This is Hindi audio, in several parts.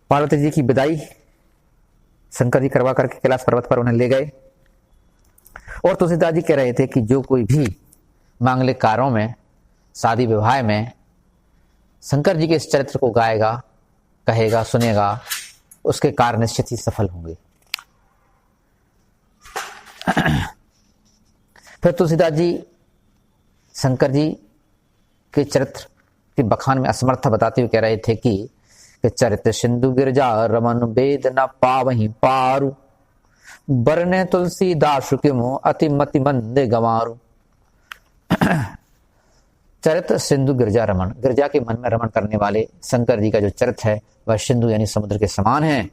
पार्वती जी की विदाई शंकर जी करवा करके कैलाश पर्वत पर उन्हें ले गए। और तुलसीदास जी कह रहे थे कि जो कोई भी मांगलिक कार्यों में, शादी विवाह में शंकर जी के इस चरित्र को गाएगा, कहेगा, सुनेगा, उसके कार्य निश्चित ही सफल होंगे। फिर तुलसीदास जी शंकर जी के चरित्र के बखान में असमर्थ बताते हुए कह रहे थे कि चरित्र सिंधु गिरजा रमन वेद न पावहीं पारु, बरने तुलसीदास के मुँह अति मति मंदे गंवारु। चरित्र सिंधु गिरजा रमन, गिरजा के मन में रमन करने वाले शंकर जी का जो चरित्र है वह सिंधु यानी समुद्र के समान है।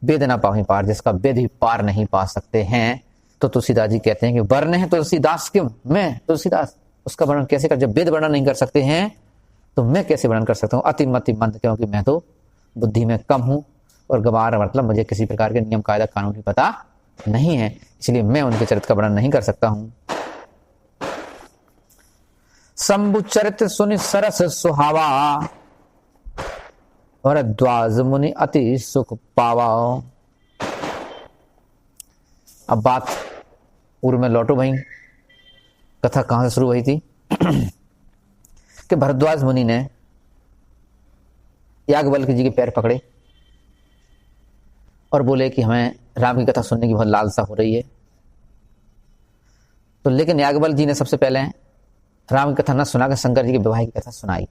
वेद न पावहीं पार, जिसका वेद भी पार नहीं पा सकते हैं। तो तुलसीदास जी कहते हैं कि वर्ण्य है तुलसीदास क्यों, मैं तुलसीदास उसका वर्णन कैसे कर, जब वेद वर्णन नहीं कर सकते हैं तो मैं कैसे वर्णन कर सकता हूँ। अति मति मंद, क्योंकि मैं तो बुद्धि में कम हूं, और गंवार मतलब मुझे किसी प्रकार के नियम कायदा कानून भी पता नहीं है, इसलिए मैं उनके चरित्र का वर्णन नहीं कर सकता हूं। शंभु चरित्र सुनि सरस सुहावा, भरद्वाज मुनि अति सुख पावा। अब बात पूर्व में लौटो भाई, कथा कहां से शुरू हुई थी कि भरद्वाज मुनि ने याज्ञवल्क्य जी के पैर पकड़े और बोले कि हमें राम की कथा सुनने की बहुत लालसा हो रही है। तो लेकिन याज्ञवल्क्य जी ने सबसे पहले राम की कथा न सुनाकर शंकर जी के विवाह की कथा सुनाई।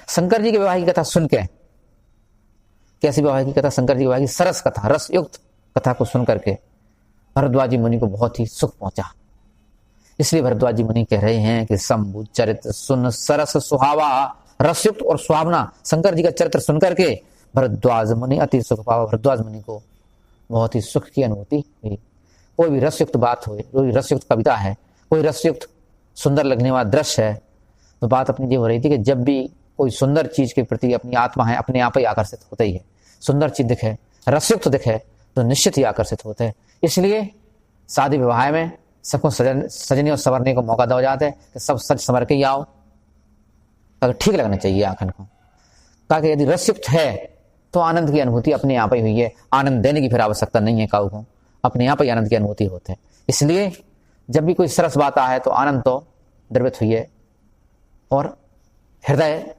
शंकर जी के विवाह की कथा सुन के, कैसी विवाह की कथा, शंकर जी के विवाह की सरस कथा, रस युक्त कथा को सुन करके भरद्वाज जी मुनि को बहुत ही सुख पहुंचा। इसलिए भरद्वाज जी मुनि कह रहे हैं कि शंभु चरित्र सुन सरस सुहावा, रसयुक्त और सुहावना शंकर जी का चरित्र सुनकर के भरद्वाज मुनि अति सुख पावा। भरद्वाज मुनि को बहुत ही सुख की अनुभूति हुई। कोई भी रसयुक्त बात हो, कोई रसयुक्त कविता है, कोई रसयुक्त सुंदर लगने वाला दृश्य है, तो बात अपनी ये हो रही थी कि जब भी कोई सुंदर चीज के प्रति अपनी आत्मा है अपने आप ही आकर्षित होता ही है। सुंदर चीज दिखे, रसयुक्त दिखे तो निश्चित ही आकर्षित होते हैं। इसलिए शादी विवाह में सबको सजने और संवरने को मौका दिया जाता है कि सब सज संवर के ही आओ, ताकि ठीक लगना चाहिए आंखन को, ताकि यदि रसयुक्त है तो आनंद की अनुभूति अपने आप ही हुई है। आनंद देने की फिर आवश्यकता नहीं है काऊ को, अपने आप ही आनंद की अनुभूति होते हैं। इसलिए जब भी कोई सरस बात आए तो आनंद तो द्रवित हुई है और हृदय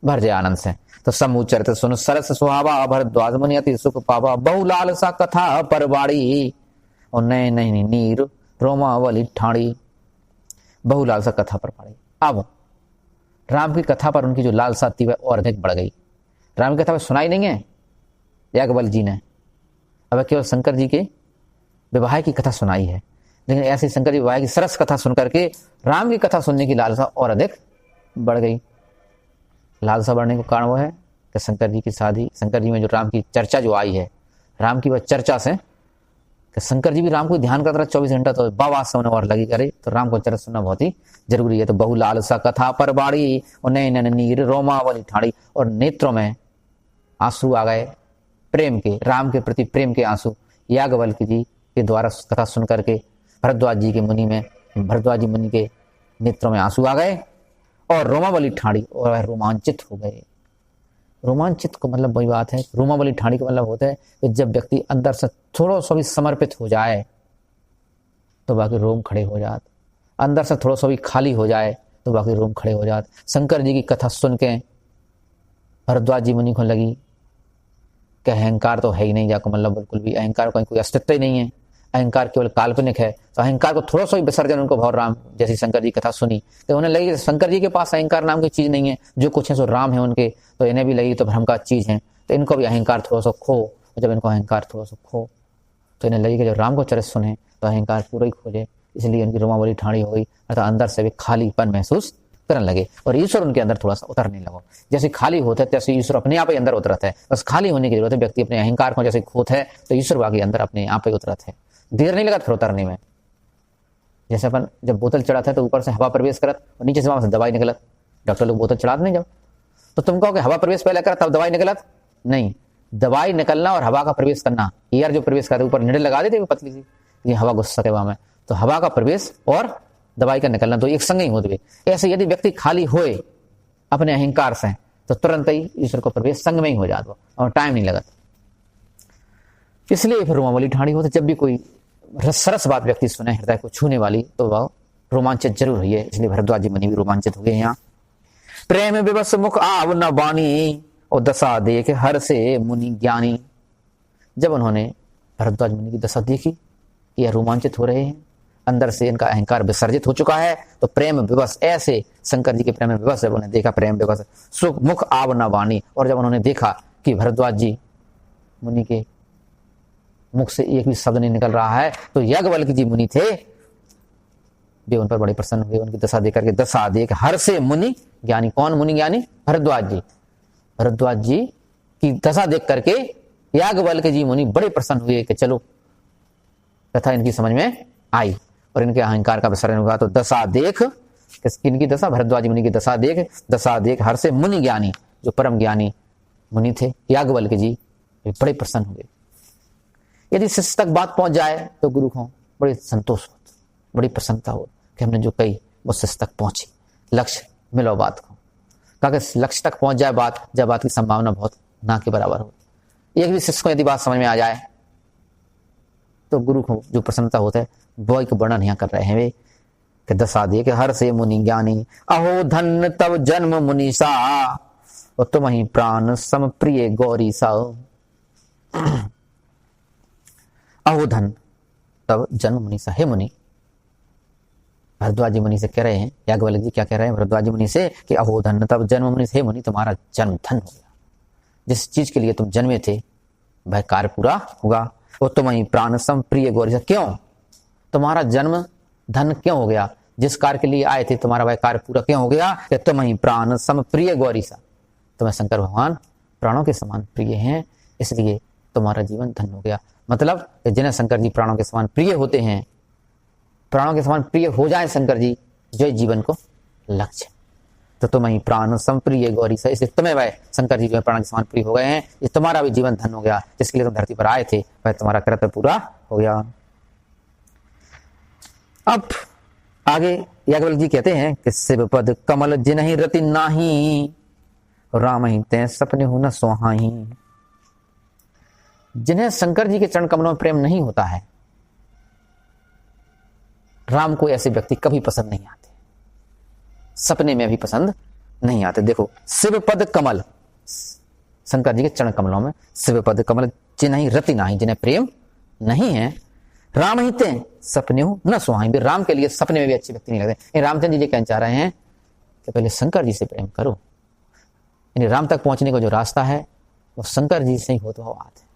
भर जाए आनंद से। तो समूह चरित्र सुन सरस सुहावा, भरद्वाज मुनि अति सुख पावा। बहु लालसा कथा परवाड़ी, और नए नई नीर रोमावली ठाड़ी। बहु लालसा कथा परवाड़ी। अब राम की कथा पर उनकी जो लालसा थी वह और अधिक बढ़ गई। राम की कथा में सुनाई नहीं है याज्ञवल्क्य जी ने, अब केवल शंकर जी के विवाह की कथा सुनाई है। लेकिन ऐसे शंकर जी विवाह की सरस कथा सुनकर के राम की कथा सुनने की लालसा और अधिक बढ़ गई। लालसा बढ़ने का कारण वो है कि शंकर जी की शादी, शंकर जी में जो राम की चर्चा जो आई है, राम की वह चर्चा से कि शंकर जी भी राम को ध्यान करता रहा 24 घंटा, तो बाबा से उन्हें और लगी करे तो राम को चरित्र सुनना बहुत ही जरूरी है। तो बहु लालसा कथा परवाड़ी, और नैन नीर रोमावली ठाड़ी, और नेत्रों में आंसू आ गए प्रेम के, राम के प्रति प्रेम के आंसू। याज्ञवल्क्य जी के द्वारा कथा सुन करके भरद्वाज जी मुनि के नेत्रों में आंसू आ गए और रोमावली ठाड़ी, और वह रोमांचित हो गए। रोमांचित को मतलब वही बात है, रोमावली ठाड़ी का मतलब होता है कि जब व्यक्ति अंदर से थोड़ा सा भी समर्पित हो जाए तो बाकी रोम खड़े हो जाते, अंदर से थोड़ा सा भी खाली हो जाए तो बाकी रोम खड़े हो जाते। शंकर जी की कथा सुन के भरद्वाज जी मुनि को लगी कि अहंकार तो है ही नहीं, जाको मतलब बिल्कुल भी अहंकार का कोई अस्तित्व ही नहीं है, अहंकार केवल काल्पनिक है। तो अहंकार को थोड़ा सा भी विसर्जन उनको भाव राम जैसी शंकर जी कथा सुनी तो उन्हें लगी शंकर जी के पास अहंकार नाम की चीज नहीं है, जो कुछ है सो राम है उनके, तो इन्हें भी लगी तो भ्रम का चीज है, तो इनको भी अहंकार थोड़ा सा खो। जब इनको अहंकार थोड़ा सा खो तो इन्हें लगी कि जब राम को चरित्र सुने तो अहंकार पूरा ही खोजे, इसलिए उनकी रोमावली ठाड़ी हो गई, अर्थात अंदर से भी खालीपन महसूस करने लगे और ईश्वर उनके अंदर थोड़ा सा उतरने लगा। जैसे खाली होता है तैसे ईश्वर अपने आप ही अंदर उतरता है, बस खाली होने की जरूरत है। व्यक्ति अपने अहंकार को जैसे खोता है तो ईश्वर बाकी अंदर अपने आप ही उतरता है, देर नहीं लगा फिर उतरने में। जैसे अपन जब बोतल चढ़ाते हैं तो ऊपर से हवा प्रवेश करत और नीचे से वहां से दवाई निकलत। डॉक्टर लोग बोतल चढ़ाते नहीं जब, तो तुम कहो कि हवा प्रवेश पहले कर तब दवाई निकलत, नहीं, दवाई निकलना और हवा का प्रवेश करना, एयर जो प्रवेश करते ऊपर निडल लगा देते पतली सी, ये हवा घुस सके वहां में, तो हवा का प्रवेश और दवाई का निकलना तो एक संग ही होते। ऐसे यदि व्यक्ति खाली होए अपने अहंकार से तो तुरंत ही ईश्वर को प्रवेश संग में ही हो जाता और टाइम नहीं लगा। इसलिए फिर रोमावली ठाड़ी होती, जब भी कोई सरस बात व्यक्ति सुने हृदय को छूने वाली तो वह रोमांचित जरूर हुई है। इसलिए भरद्वाज जी मुनि भी रोमांचित हो गए। यहाँ प्रेम विवश मुख आव न वाणी और दशा देख हर से मुनि ज्ञानी। जब उन्होंने भरद्वाज मुनि की दशा देखी कि यह रोमांचित हो रहे हैं, अंदर से इनका अहंकार विसर्जित हो चुका है, तो प्रेम विवश ऐसे शंकर जी के प्रेम विवश जब उन्होंने देखा, प्रेम विवश सुख मुख आव न वाणी, और जब उन्होंने देखा कि भरद्वाज जी मुनि के मुख से एक भी शब्द नहीं निकल रहा है, तो याज्ञवल्क्य जी मुनि थे, वे उन पर बड़े प्रसन्न हुए। उनकी दशा देख करके दशा देख हर से मुनि ज्ञानी। कौन मुनि ज्ञानी? भरद्वाज जी। भरद्वाज जी की दशा देख करके याज्ञवल्क्य जी मुनि बड़े प्रसन्न हुए कि चलो कथा इनकी समझ में आई और इनके अहंकार का विसर्जन हुआ। तो दशा देख, किनकी दशा? भरद्वाज मुनि की दशा देख हर से मुनि ज्ञानी, जो परम ज्ञानी मुनि थे याज्ञवल्क्य जी, वे बड़े प्रसन्न हुए। यदि शिष्य तक बात पहुंच जाए तो गुरु को बड़े संतोष हो, बड़ी प्रसन्नता हो कि हमने जो कही वो शिष्य तक पहुंची, लक्ष्य मिलो बात को। क्योंकि लक्ष्य तक पहुंच जाए बात, जब बात की संभावना बहुत ना के बराबर हो। एक भी शिष्य को यदि बात समझ में आ जाए तो गुरु को जो प्रसन्नता होता है वो एक वर्णन यहाँ कर रहे हैं वे कि दशा दे कि हर से मुनि ज्ञानी। अहो धन्य तब जन्म मुनीसा और तुम ही प्राण सम प्रिय गौरी सा। अहो धन तब जन्म मुनीसा, हे मुनि। भरद्वाज मुनि से कह रहे हैं, याज्ञवल्क्य जी क्या कह रहे हैं भरद्वाज मुनि से कि अहो धन तब जन्म मुनि, हे मुनि तुम्हारा जन्म धन हो गया। जिस चीज के लिए तुम जन्मे थे वह कार्य पूरा होगा। वो तुम ही प्राण सम प्रिय गौरी सा। क्यों तुम्हारा जन्म धन क्यों हो गया? जिस कार्य के लिए आए थे तुम्हारा वह कार्य पूरा क्यों हो गया? कि तुम ही प्राण सम प्रिय गौरी सा, तुम्हें शंकर भगवान प्राणों के समान प्रिय हैं, इसलिए तुम्हारा जीवन धन हो गया। मतलब जिन्हें शंकर जी प्राणों के समान प्रिय होते हैं, प्राणों के समान प्रिय हो जाए शंकर जी, जो जीवन को लक्ष्य। तो तुम ही प्राण संप्रिय गौरी सा, इसलिए तुम्हें वह शंकर जी जो प्राण के समान प्रिय हो गए हैं, ये तुम्हारा भी जीवन धन हो गया। जिसके लिए तुम धरती पर आए थे वह तुम्हारा कर्तव्य पूरा हो गया। अब आगे याज्ञवल्क्य जी कहते हैं कि शिव पद कमल जिन्हि रति नाही, राम ही ते सपने हो न सुहाई। जिन्हें शंकर जी के चरण कमलों में प्रेम नहीं होता है, राम को ऐसे व्यक्ति कभी पसंद नहीं आते, सपने में भी पसंद नहीं आते। देखो शिव पद कमल, शंकर जी के चरण कमलों में शिव पद कमल जिन्हि रति नाही, जिन्हें प्रेम नहीं है, राम ही ते सपने हो न सुहाई। राम के लिए सपने में भी अच्छे व्यक्ति नहीं लगते। रामचंद्र जी कहना चाह रहे हैं कि पहले शंकर जी से प्रेम करो। यानी राम तक पहुंचने का जो रास्ता है वो शंकर जी से ही होता हुआ बात है।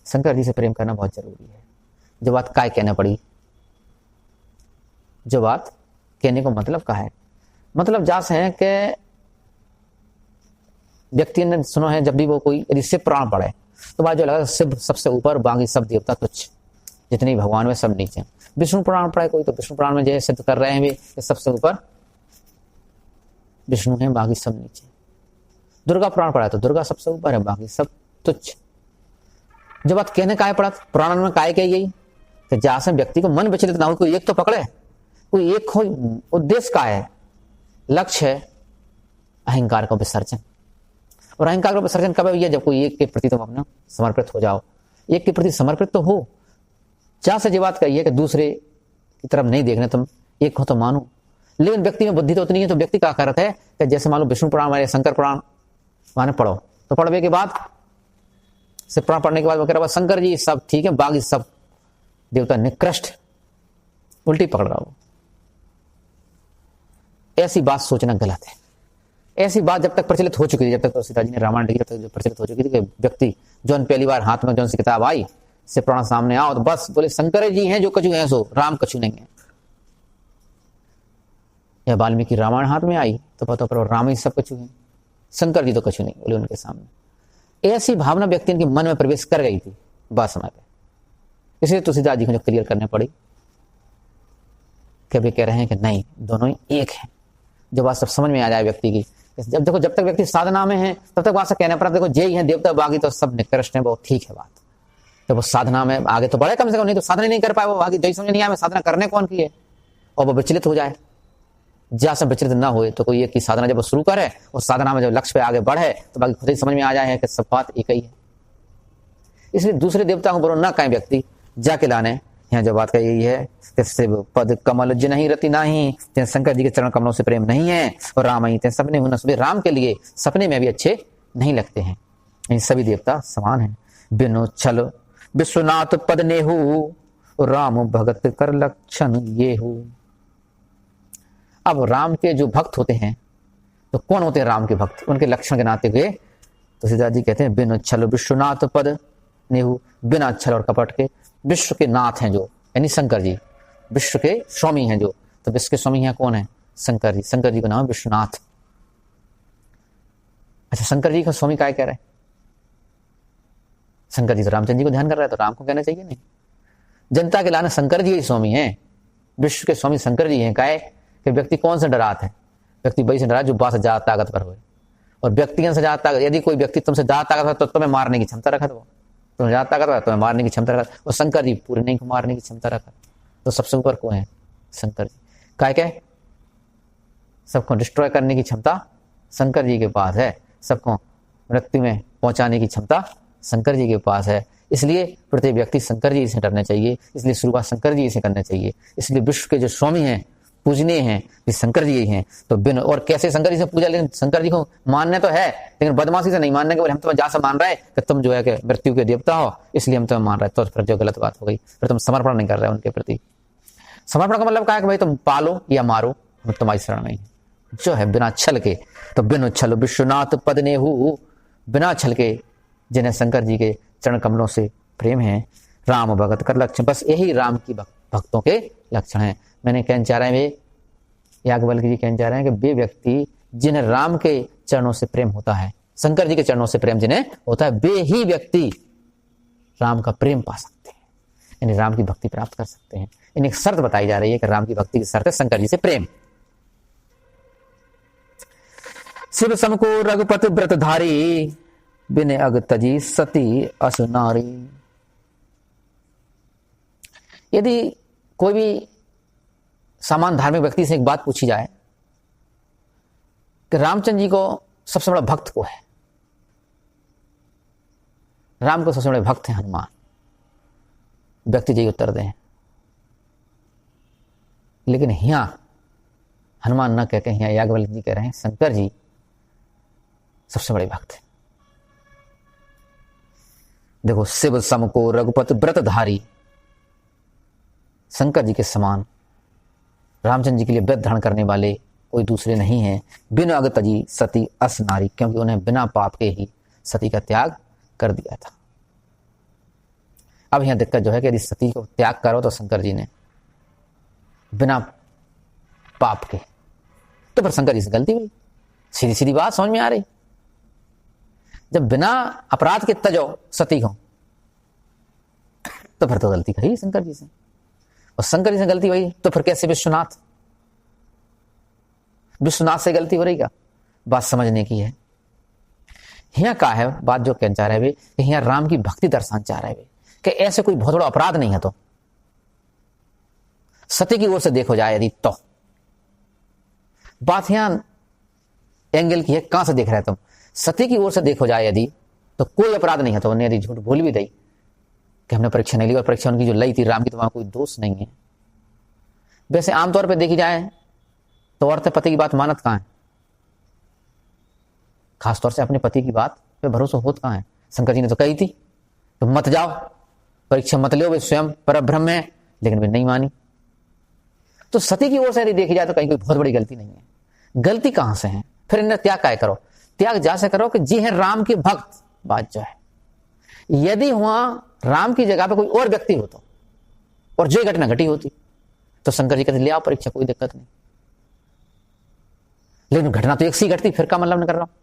शंकर जी से प्रेम करना बहुत जरूरी है। जो बात काय कहना पड़ी, जो बात कहने को मतलब का है, मतलब जास है कि व्यक्ति ने सुनो है जब भी वो कोई यदि शिव पुराण पढ़े तो बात जो लगा शिव सबसे ऊपर, बाकी सब देवता तुच्छ, जितने भगवान में सब नीचे। विष्णु पुराण पढ़े कोई तो विष्णु पुराण में जैसे सिद्ध कर रहे हैं कि सबसे ऊपर विष्णु है, बाकी सब नीचे। दुर्गा पुराण पढ़ा तो दुर्गा सबसे ऊपर है, बाकी सब तुच्छ। जो बात कहने काय पड़ा पुराण में काय कही गई कि जहां से व्यक्ति को मन विचलित ना हो, कोई एक तो पकड़े, कोई एक हो। उद्देश्य का है, लक्ष्य है अहंकार का विसर्जन। और अहंकार का विसर्जन कब है? जब कोई एक के प्रति तुम अपना समर्पित हो जाओ। एक के प्रति समर्पित तो हो, जहां से ये बात कही है कि दूसरे की तरफ नहीं देखना, तुम एक हो तो मानो। लेकिन व्यक्ति में बुद्धि तो उतनी है, तो व्यक्ति का करता है कि जैसे मान लो विष्णु पुराण या शंकर पुराण माने पढ़ो, तो पढ़ने के बाद से पुराण पढ़ने के बाद वो कह रहा है शंकर जी सब ठीक है, बाकी सब देवता निकृष्ट, उल्टी पकड़ रहा हो। ऐसी बात सोचना गलत है। ऐसी बात जब तक प्रचलित हो चुकी थी, जब तक तुलसीदास जी ने रामायण लिखी, जब तक प्रचलित हो चुकी थी कि व्यक्ति जो पहली बार हाथ में जो सी किताब आई से पुराण सामने आओ तो बस बोले शंकर जी हैं जो कछु हैं सो, राम कछु नहीं है। या वाल्मीकि रामायण हाथ में आई तो पता पर राम ही सब कछु है, शंकर जी तो कछु नहीं बोले उनके सामने। ऐसी भावना व्यक्ति के मन में प्रवेश कर गई थी बात समय पे, इसलिए तुलसीदास जी को जो क्लियर करने पड़ी कि वे कह रहे हैं कि नहीं, दोनों ही एक है। जब बात सब समझ में आ जाए व्यक्ति की, जब देखो जब तक व्यक्ति साधना में है तब तक बात से कहना पड़ा देखो जे ही है देवता, बाकी तो सब निकृष्ट है, बहुत ठीक है बात। जब वो साधना में आगे तो बढ़े कम से कम, नहीं तो साधना नहीं कर पाए वो, बाकी जो समझ नहीं आया मैं साधना करने कौन की है, और वो विचलित हो जाए जहाँ विचलित न हुए, तो कोई एक की साधना जब वो शुरू करे और साधना में जब लक्ष्य पे आगे बढ़े तो बाकी खुद ही समझ में आ जाए कि सब बात एक ही है। इसलिए दूसरे देवता को बुरो न कहें व्यक्ति जाके लाने। यहाँ जो बात का यही है कि पद कमल जिनहि रति नाही, शंकर जी के चरण कमलों से प्रेम नहीं है। और राम ही सपने हुन सुबह, राम के लिए सपने में भी अच्छे नहीं लगते हैं। इन सभी देवता समान हैं। बिनु छल विश्वनाथ पद नेहु, राम भगत कर लक्षण ये हो। अब राम के जो भक्त होते हैं तो कौन होते हैं राम के भक्त, उनके लक्षण के नाते हुए तो सीता जी कहते हैं बिनु छल विश्वनाथ पद नेहु, बिना छल और कपट के। विश्व के नाथ हैं जो, यानी शंकर जी विश्व के स्वामी हैं जो, तो विश्व के स्वामी यहाँ कौन है? शंकर जी। शंकर जी का नाम विश्वनाथ। अच्छा, शंकर जी का स्वामी क्या कह रहे हैं? शंकर जी तो रामचंद्र जी को ध्यान कर रहा है, तो राम को कहना चाहिए नहीं। जनता के लाने शंकर जी ही स्वामी हैं, विश्व के स्वामी शंकर जी हैं। काहे कि व्यक्ति कौन से डरात है? व्यक्ति वही से डरा जो बात से ज्यादा ताकतवर हो। और व्यक्तिगत से ज्यादा ताकत, यदि कोई व्यक्ति तुमसे ज्यादा ताकतवर तो तुम्हें मारने की क्षमता रखा, वो तुम्हें ज्यादा ताकतवर तुम्हें मारने की क्षमता रखा। और शंकर जी पूरे नहीं को मारने की क्षमता रखा, तो सबसे ऊपर कौन है? शंकर जी। काहे क्या सबको डिस्ट्रॉय करने की क्षमता शंकर जी के पास है, सबको मृत्यु में पहुंचाने की क्षमता शंकर जी के पास है। इसलिए प्रत्येक व्यक्ति शंकर जी से डरना चाहिए, इसलिए शुरुआत शंकर जी से करना चाहिए। इसलिए विश्व के जो स्वामी हैं, पूजनीय हैं, ये शंकर जी ही हैं। तो बिन और कैसे शंकर जी से पूजा, लेकिन शंकर जी को मानने तो है, लेकिन बदमाशी से नहीं मानने के, बोले हम तुम्हें जहां से मान रहे हैं कि तुम जो है कि मृत्यु के देवता हो, इसलिए हम तुम्हें मान रहे हैं, तो फिर जो गलत बात हो गई, फिर तुम समर्पण नहीं कर रहे उनके प्रति। समर्पण का मतलब क्या है कि भाई तुम पालो या मारो, हम तुम्हारी शरण में जो है बिना छल के। तो बिन छल विश्वनाथ पद नेहु, बिना छल के जिन्हें शंकर जी के चरण कमलों से प्रेम है। राम भगत कर लक्षण, बस यही राम की भक्तों के लक्षण हैं। मैंने कहना चाह रहे हैं, याज्ञवल्क्य जी कहना चाह रहे हैं कि वे व्यक्ति जिन्हें राम के चरणों से प्रेम होता है, शंकर जी के चरणों से प्रेम जिन्हें होता है, वे ही व्यक्ति राम का प्रेम पा सकते हैं, यानी राम की भक्ति प्राप्त कर सकते हैं। इन एक शर्त बताई जा रही है कि राम की भक्ति की शर्त है शंकर जी से प्रेम। शिव समको रघुपति व्रतधारी, बिन अग तजी सती असुनारी। यदि कोई भी सामान्य धार्मिक व्यक्ति से एक बात पूछी जाए कि रामचंद्र जी को सबसे बड़ा भक्त को है, राम को सबसे बड़े भक्त हैं हनुमान, व्यक्ति जी उत्तर दें। लेकिन यहां हनुमान न कहकर यहां याज्ञवल्क्य जी कह रहे हैं शंकर जी सबसे बड़े भक्त हैं। देखो, शिव समको रघुपति व्रतधारी, शंकर जी के समान रामचंद्र जी के लिए व्रत धारण करने वाले कोई दूसरे नहीं हैं। बिन अग तजी सती अस नारी, क्योंकि उन्हें बिना पाप के ही सती का त्याग कर दिया था। अब यहां दिक्कत जो है कि यदि सती को त्याग करो तो शंकर जी ने बिना पाप के, तो फिर शंकर जी से गलती हुई। सीधी सीधी बात समझ में आ रही। जब बिना अपराध के तजो सती को, तो फिर तो गलती करी शंकर जी से, और शंकर जी से गलती हुई तो फिर कैसे विश्वनाथ से गलती हो रही? क्या बात समझने की है। यहां का है बात जो कहना चाह रहे वे, यहां राम की भक्ति दर्शाना चाह रहे वे कि ऐसे कोई बहुत बड़ा अपराध नहीं है, तो सती की ओर से देखो जाए यदि, तो बात यहां एंगल की है, कहां से देख रहे तुम? सती की ओर से देखो जाए यदि, तो कोई अपराध नहीं है। तो उन्हें यदि झूठ बोल भी दी कि हमने परीक्षा नहीं ली, और परीक्षा उनकी जो ली थी राम की, तो वहां कोई दोष नहीं है। वैसे आमतौर पर देखी जाए तो औरतें पति की बात मानत कहां है? खासतौर से अपने पति की बात पे भरोसा होता कहां है? शंकर जी ने तो कही थी तो मत जाओ, परीक्षा मत लो, वे स्वयं परब्रह्म है, लेकिन वे नहीं मानी। तो सती की ओर से यदि देखी जाए तो कहीं कोई बहुत बड़ी गलती नहीं है। गलती कहां से है? फिर इन्हें त्याग काय करो? त्याग जैसे करो कि जी है राम के भक्त। बात जो है, यदि वहां राम की जगह पे कोई और व्यक्ति होता और जो घटना घटी होती, तो शंकर जी कहते ले आओ परीक्षा, कोई दिक्कत नहीं। लेकिन घटना तो एक सी घटती, फिर का मतलब नहीं कर रहा हूं।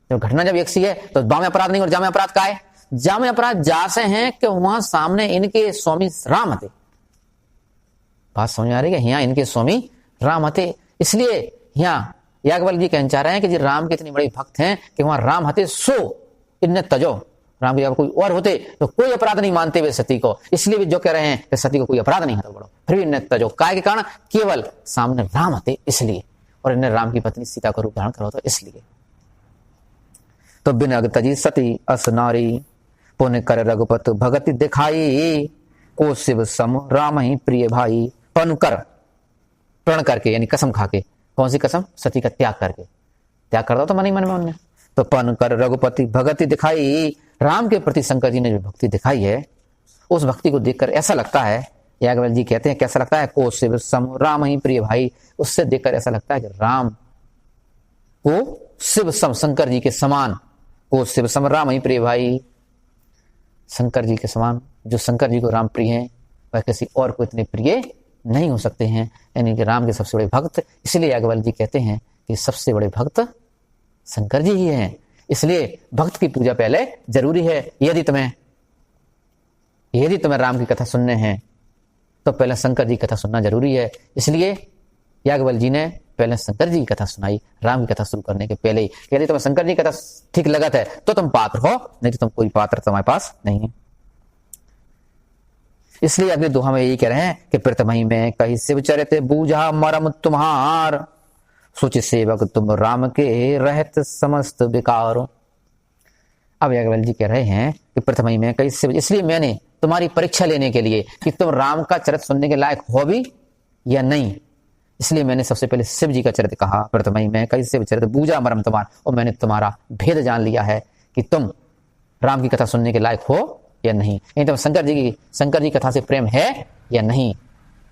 जब घटना जब एक सी है तो जामे अपराध नहीं, और जामे अपराध का है? जामे अपराध जैसे हैं कि वहां सामने इनके स्वामी राम थे। बात समझ आ रही है? यहां इनके स्वामी राम थे, इसलिए यहां याज्ञवल्क्य जी कहना चाह रहे हैं कि जी राम के इतने बड़े भक्त हैं कि वहां राम हते सो इन्ने तजो, राम की जगह कोई और होते तो कोई अपराध नहीं मानते वे सती को। इसलिए भी जो कह रहे हैं कि सती को कोई अपराध नहीं है, तो बड़ो फिर भी इन्ने तजो काय के कारण? केवल सामने राम हते इसलिए। और इन्हें राम की पत्नी सीता को रूप धारण करो, तो इसलिए तो बिन अग तजी सती अस नारी, पुण्य कर रघुपत भगति दिखाई, को शिव सम राम ही प्रिय भाई। पन कर, प्रण करके यानी कसम खाके, कौन सी कसम? सती का त्याग करके, त्याग कर दो तो मन ही मन में उनने। तो पन कर रघुपति भगति दिखाई, राम के प्रति शंकर जी ने जो भक्ति दिखाई है, उस भक्ति को देखकर ऐसा लगता है, याज्ञवल्क्य जी कहते हैं कैसा लगता है, को शिव सम राम ही प्रिय भाई, उससे देखकर ऐसा लगता है कि राम को शिव सम, शंकर जी के समान, को शिव सम राम ही प्रिय भाई, शंकर जी के समान, जो शंकर जी को राम प्रिय हैं वह किसी और को इतने प्रिय नहीं हो सकते हैं, यानी कि राम के सबसे बड़े भक्त। इसलिए याज्ञवल्क्य जी कहते हैं कि सबसे बड़े भक्त शंकर जी ही हैं। इसलिए भक्त की पूजा पहले जरूरी है। यदि तुम्हें राम की कथा सुनने हैं तो पहले शंकर जी की कथा सुनना जरूरी है। इसलिए याज्ञवल्क्य जी ने पहले शंकर जी की कथा सुनाई राम की कथा शुरू करने के पहले ही। यदि तुम्हें शंकर जी की कथा ठीक लगत है तो तुम पात्र हो, नहीं तो तुम कोई पात्र तुम्हारे पास नहीं है। इसलिए अगले दोहा में यही कह रहे हैं कि प्रथमहि में कही शिव चरित बूझा मरम तुम्हार, सोच सेवक तुम राम के रहत समस्त विकार। अब याज्ञवल्क्य जी कह रहे हैं कि प्रथमहि में कही शिव, इसलिए मैंने तुम्हारी परीक्षा लेने के लिए कि तुम राम का चरित्र सुनने के लायक हो भी या नहीं, इसलिए मैंने सबसे पहले शिव जी का चरित्र कहा। प्रथमहि में कही शिव चरित बूझा मरम तुम्हार, और मैंने तुम्हारा भेद जान लिया है कि तुम राम की कथा सुनने के लायक हो या नहीं, तुम शंकर जी कथा से प्रेम है या नहीं।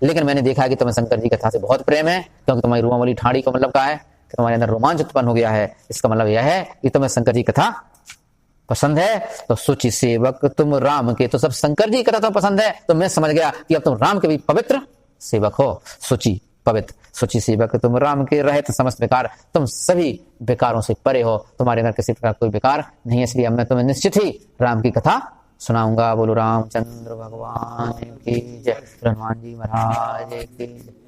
लेकिन मैंने देखा कि तुम्हें शंकर जी कथा से बहुत प्रेम है, क्योंकि तुम्हारी रूमावली ठाड़ी का मतलब क्या है कि तुम्हारे अंदर रोमांच उत्पन्न हो गया है। इसका मतलब यह है कि तुम्हें शंकर जी कथा पसंद है। तो सुचि सेवक तुम राम के, तो सब शंकर जी कथा तो पसंद है, तो मैं समझ गया कि अब तुम राम के भी पवित्र सेवक हो। सुचि पवित्र, सुचि सेवक तुम राम के रहत समस्त विकार, तुम सभी विकारों से परे हो, तुम्हारे अंदर किसी प्रकार कोई विकार नहीं है। इसलिए मैं तुम्हें निश्चित ही राम की कथा सुनाऊंगा। बोलो रामचंद्र भगवान की जय, हनुमान जी महाराज की जय।